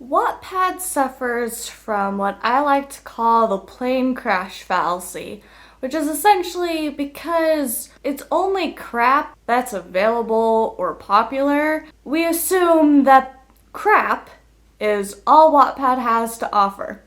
Wattpad suffers from what I like to call the plane crash fallacy, which is essentially because it's only crap that's available or popular, we assume that crap is all Wattpad has to offer.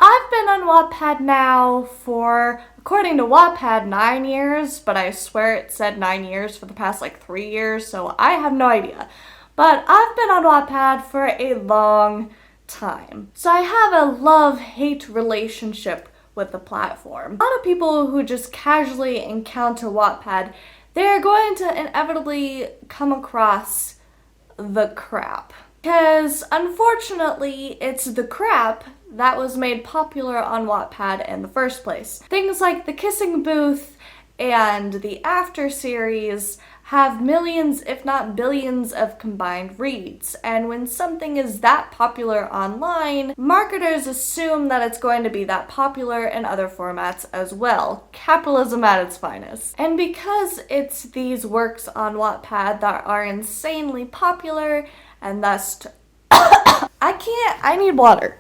I've been on Wattpad now for, according to Wattpad, 9 years, but I swear it said 9 years for the past 3 years, so I have no idea. But I've been on Wattpad for a long time. So I have a love-hate relationship with the platform. A lot of people who just casually encounter Wattpad, they're going to inevitably come across the crap. Because unfortunately, it's the crap that was made popular on Wattpad in the first place. Things like the Kissing Booth and the After series have millions, if not billions, of combined reads. And when something is that popular online, marketers assume that it's going to be that popular in other formats as well. Capitalism at its finest. And because it's these works on Wattpad that are insanely popular, and thus I need water.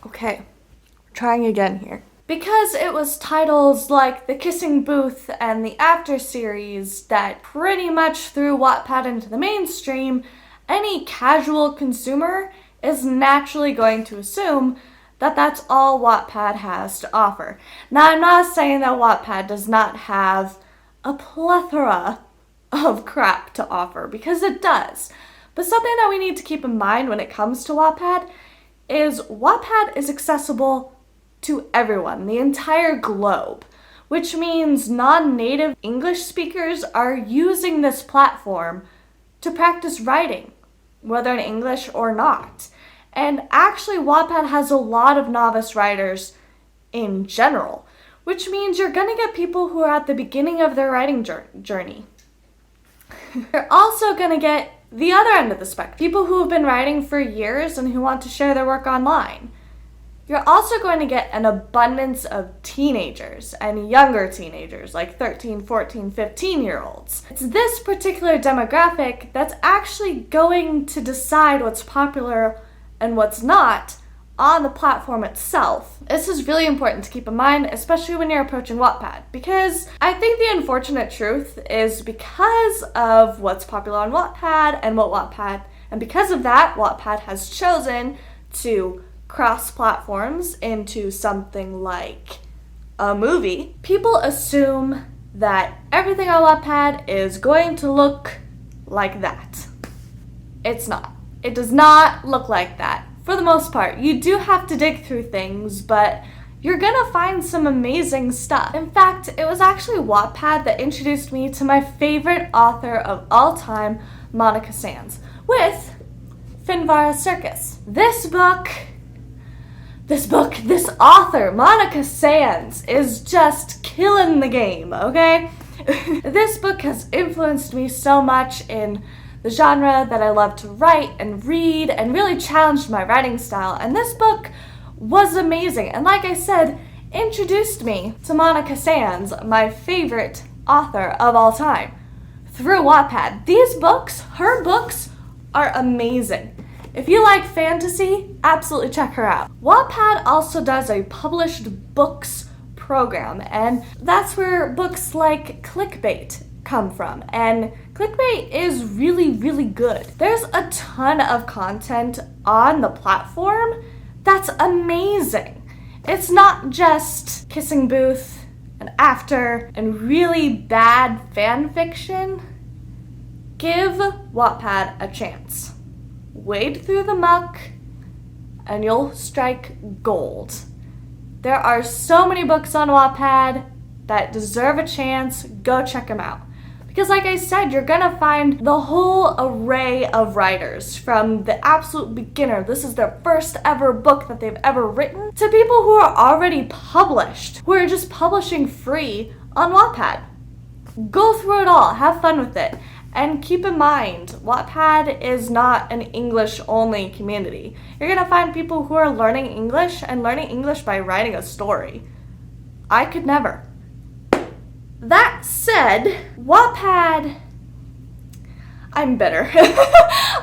Okay, trying again here. Because it was titles like The Kissing Booth and the After series that pretty much threw Wattpad into the mainstream, any casual consumer is naturally going to assume that that's all Wattpad has to offer. Now, I'm not saying that Wattpad does not have a plethora of crap to offer, because it does. But something that we need to keep in mind when it comes to Wattpad is accessible to everyone, the entire globe, which means non-native English speakers are using this platform to practice writing, whether in English or not. And actually, Wattpad has a lot of novice writers in general, which means you're gonna get people who are at the beginning of their writing journey. You're also gonna get the other end of the spectrum, people who have been writing for years and who want to share their work online. You're also going to get an abundance of teenagers and younger teenagers, like 13, 14, 15-year-olds. It's this particular demographic that's actually going to decide what's popular and what's not on the platform itself. This is really important to keep in mind, especially when you're approaching Wattpad, because I think the unfortunate truth is because of what's popular on Wattpad and because of that, Wattpad has chosen to cross platforms into something like a movie. People assume that everything on Wattpad is going to look like that. It's not. It does not look like that. For the most part, you do have to dig through things, but you're gonna find some amazing stuff. In fact, it was actually Wattpad that introduced me to my favorite author of all time, Monica Sands, with Finvara Circus. This author, Monica Sands, is just killing the game, okay? This book has influenced me so much in the genre that I love to write and read, and really challenged my writing style. And this book was amazing, and like I said, introduced me to Monica Sands, my favorite author of all time, through Wattpad. Her books are amazing. If you like fantasy, absolutely check her out. Wattpad also does a published books program, and that's where books like Clickbait come from. And Clickbait is really, really good. There's a ton of content on the platform that's amazing. It's not just Kissing Booth and After and really bad fan fiction. Give Wattpad a chance. Wade through the muck, and you'll strike gold. There are so many books on Wattpad that deserve a chance. Go check them out. Because like I said, you're gonna find the whole array of writers, from the absolute beginner, this is their first ever book that they've ever written, to people who are already published, who are just publishing free on Wattpad. Go through it all, have fun with it. And keep in mind, Wattpad is not an English-only community. You're gonna find people who are learning English by writing a story. I could never. That said, Wattpad, I'm bitter.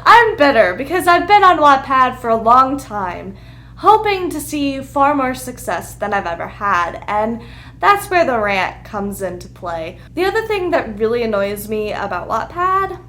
I'm bitter because I've been on Wattpad for a long time, hoping to see far more success than I've ever had, and that's where the rant comes into play. The other thing that really annoys me about Wattpad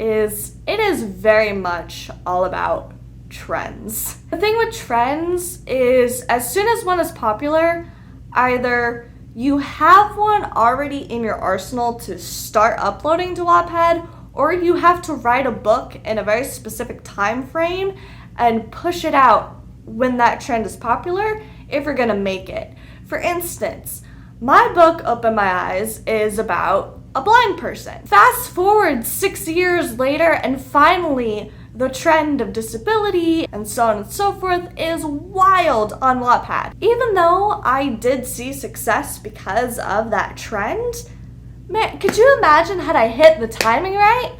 is it is very much all about trends. The thing with trends is as soon as one is popular, either you have one already in your arsenal to start uploading to Wattpad, or you have to write a book in a very specific time frame and push it out when that trend is popular if you're gonna make it. For instance, my book, Open My Eyes, is about a blind person. Fast forward 6 years later and finally the trend of disability and so on and so forth is wild on Wattpad. Even though I did see success because of that trend, man, could you imagine had I hit the timing right?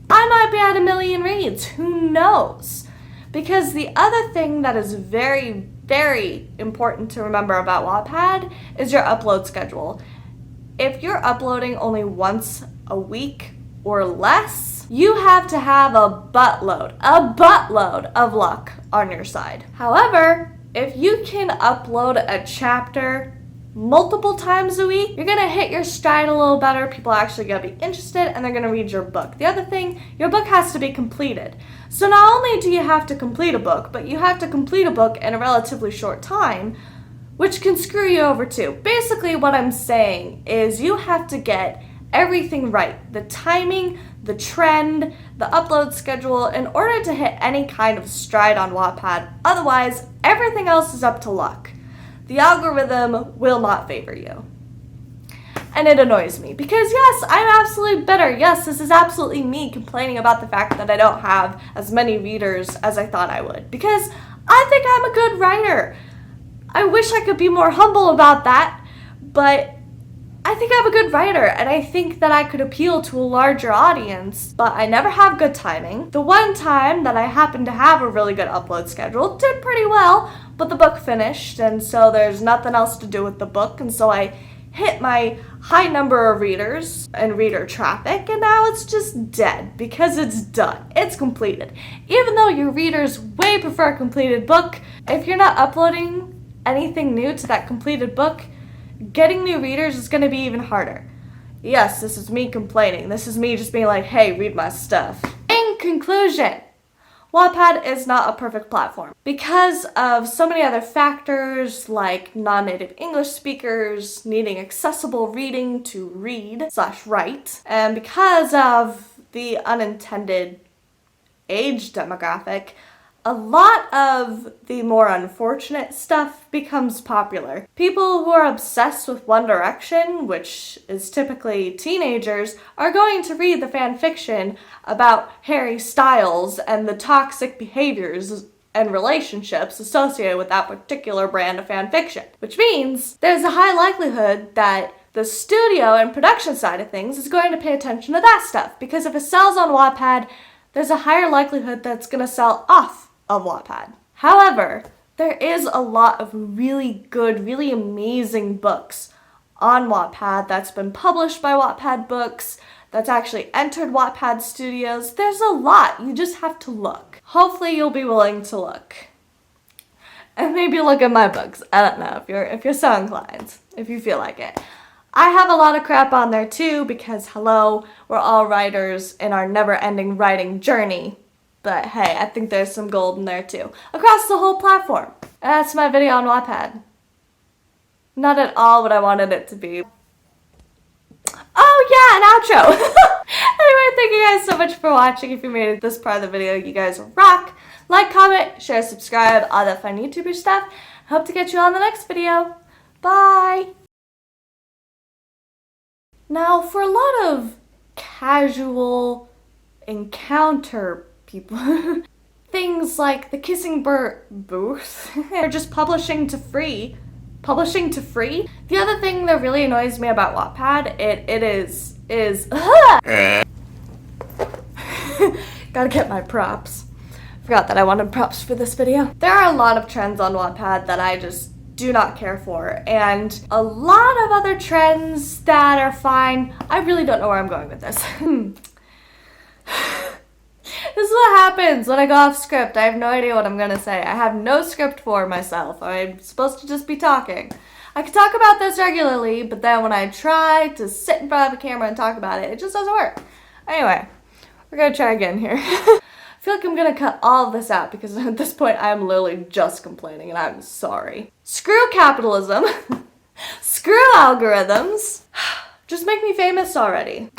I might be at 1 million reads, who knows? Because the other thing that is very, very important to remember about Wattpad is your upload schedule. If you're uploading only once a week or less, you have to have a buttload of luck on your side. However, if you can upload a chapter multiple times a week, you're gonna hit your stride a little better. People are actually gonna be interested and they're gonna read your book. The other thing, your book has to be completed. So not only do you have to complete a book, but you have to complete a book in a relatively short time, which can screw you over too. Basically what I'm saying is you have to get everything right. The timing, the trend, the upload schedule in order to hit any kind of stride on Wattpad. Otherwise, everything else is up to luck. The algorithm will not favor you. And it annoys me because yes, I'm absolutely bitter. Yes, this is absolutely me complaining about the fact that I don't have as many readers as I thought I would because I think I'm a good writer. I wish I could be more humble about that, but I think I'm a good writer and I think that I could appeal to a larger audience, but I never have good timing. The one time that I happened to have a really good upload schedule did pretty well, but the book finished and so there's nothing else to do with the book, and so I hit my high number of readers and reader traffic, and now it's just dead because it's done. It's completed. Even though your readers way prefer a completed book, if you're not uploading anything new to that completed book, getting new readers is going to be even harder. Yes, this is me complaining. This is me just being like, hey, read my stuff. In conclusion, Wattpad is not a perfect platform because of so many other factors like non-native English speakers needing accessible reading to read/write, and because of the unintended age demographic. A lot of the more unfortunate stuff becomes popular. People who are obsessed with One Direction, which is typically teenagers, are going to read the fan fiction about Harry Styles and the toxic behaviors and relationships associated with that particular brand of fan fiction. Which means there's a high likelihood that the studio and production side of things is going to pay attention to that stuff, because if it sells on Wattpad, there's a higher likelihood that it's going to sell off of Wattpad. However, there is a lot of really good, really amazing books on Wattpad that's been published by Wattpad Books, that's actually entered Wattpad Studios. There's a lot. You just have to look. Hopefully you'll be willing to look. And maybe look at my books. I don't know, if you're so inclined, if you feel like it. I have a lot of crap on there too because, hello, we're all writers in our never-ending writing journey. But hey, I think there's some gold in there too. Across the whole platform. And that's my video on Wattpad. Not at all what I wanted it to be. Oh yeah, an outro! Anyway, thank you guys so much for watching. If you made it this part of the video, you guys rock. Like, comment, share, subscribe, all that fun YouTuber stuff. Hope to catch you on the next video. Bye! Now, for a lot of casual encounter people, things like the Kissing booth are just publishing to free. The other thing that really annoys me about Wattpad, it is gotta get my props. Forgot that I wanted props for this video. There are a lot of trends on Wattpad that I just do not care for, and a lot of other trends that are fine. I really don't know where I'm going with this. happens when I go off script. I have no idea what I'm gonna say. I have no script for myself. I'm supposed to just be talking. I could talk about this regularly, but then when I try to sit in front of a camera and talk about it, it just doesn't work. Anyway, we're gonna try again here. I feel like I'm gonna cut all of this out because at this point I'm literally just complaining and I'm sorry. Screw capitalism. Screw algorithms. Just make me famous already.